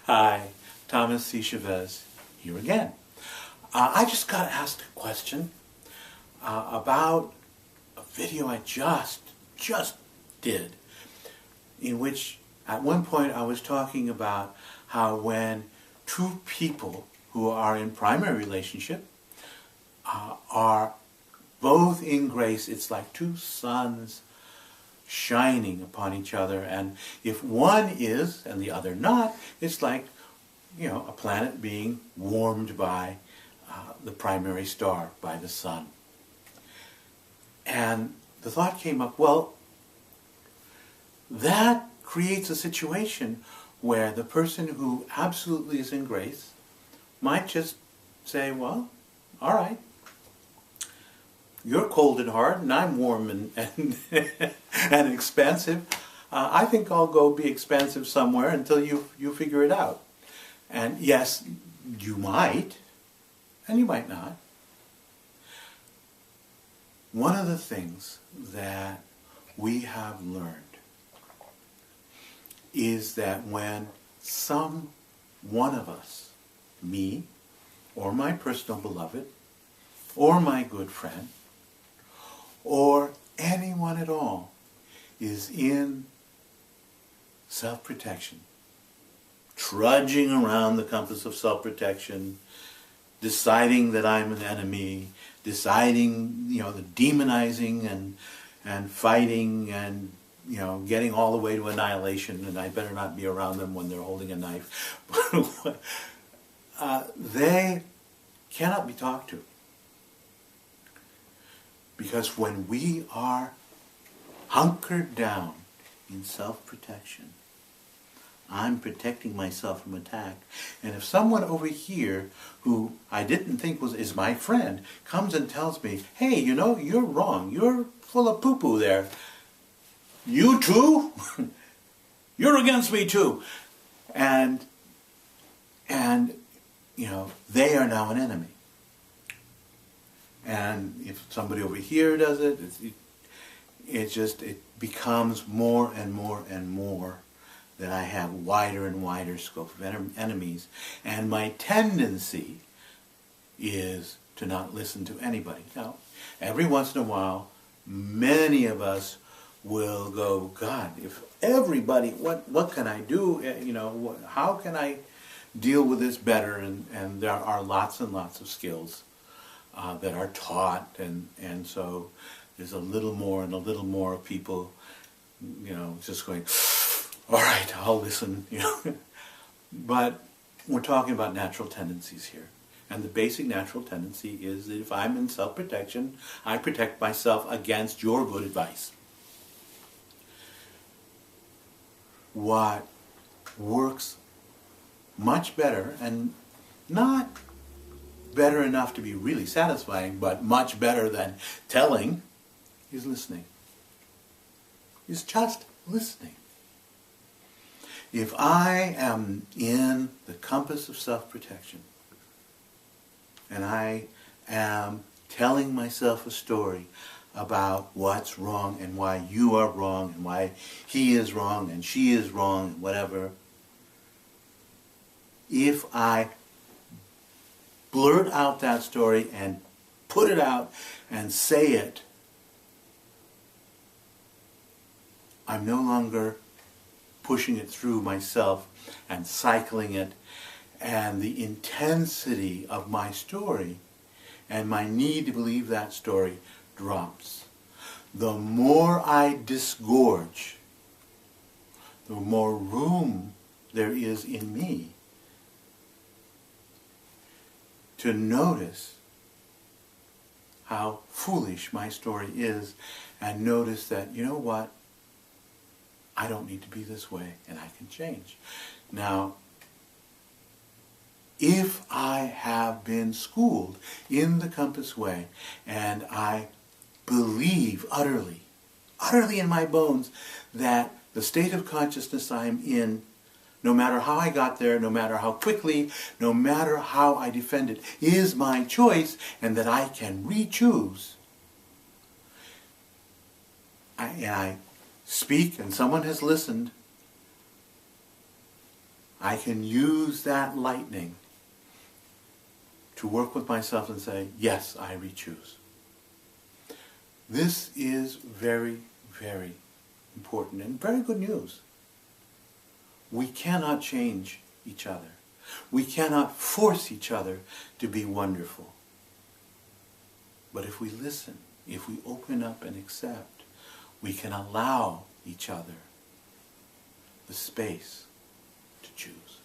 Hi, Thomas C. Chavez here again. I just got asked a question about a video I just did, in which at one point I was talking about how when two people who are in primary relationship are both in grace, it's like two suns shining upon each other, and if one is and the other not, it's like, a planet being warmed by the primary star, by the sun. And the thought came up, well, that creates a situation where the person who absolutely is in grace might just say, well, all right, you're cold and hard, and I'm warm and and expansive. I think I'll go be expansive somewhere until you figure it out. And yes, you might, and you might not. One of the things that we have learned is that when one of us, me, or my personal beloved, or my good friend, or anyone at all, is in self-protection, trudging around the compass of self-protection, deciding that I'm an enemy, deciding, the demonizing and fighting and, getting all the way to annihilation, and I better not be around them when they're holding a knife. They cannot be talked to. Because when we are hunkered down in self-protection, I'm protecting myself from attack. And if someone over here who I didn't think is my friend comes and tells me, hey, you're wrong. You're full of poo-poo there. You too? You're against me too. And they are now an enemy. And if somebody over here does it, it becomes more and more and more that I have wider and wider scope of enemies. And my tendency is to not listen to anybody. Now, every once in a while, many of us will go, God, if everybody, what can I do? How can I deal with this better? And there are lots and lots of skills that are taught, and so there's a little more and a little more of people, just going, all right, I'll listen, But we're talking about natural tendencies here. And the basic natural tendency is that if I'm in self-protection, I protect myself against your good advice. What works much better, and not better enough to be really satisfying, but much better than telling, is listening. Is just listening. If I am in the compass of self-protection, and I am telling myself a story about what's wrong and why you are wrong and why he is wrong and she is wrong and whatever, if I blurt out that story and put it out and say it, I'm no longer pushing it through myself and cycling it, and the intensity of my story and my need to believe that story drops. The more I disgorge, the more room there is in me to notice how foolish my story is, and notice that, you know what, I don't need to be this way, and I can change. Now, if I have been schooled in the compass way, and I believe utterly in my bones that the state of consciousness I'm in, no matter how I got there, no matter how quickly, no matter how I defend it, is my choice, and that I can re-choose, I speak and someone has listened, I can use that lightning to work with myself and say, yes, I re-choose. This is very, very important and very good news. We cannot change each other. We cannot force each other to be wonderful. But if we listen, if we open up and accept, we can allow each other the space to choose.